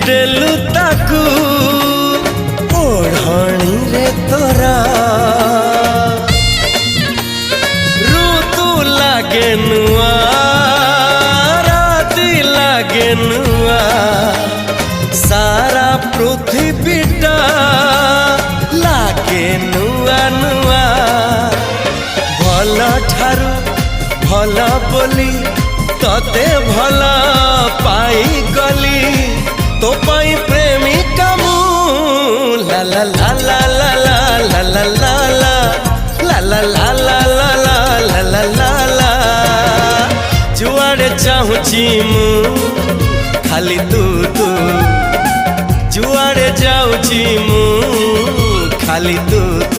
ଦେଲୁ ତାକୁ ଓଢ଼ଣୀରେ ତୋରା ଋତୁ ଲାଗେ ନୂଆ ରାତି ଲାଗେ ନୂଆ सारा पृथ्वीटा लागे नुआ नुआ भल ठारू भल बोली तते भल पाई गली तो पाई प्रेमिका मु ला ला ला ला ला ला ला ला ला ला ला ला ला ला ला ला ला ला जुआड़े चाहूची मु खाली तू तू जुआड़े जाऊची मु खाली तू।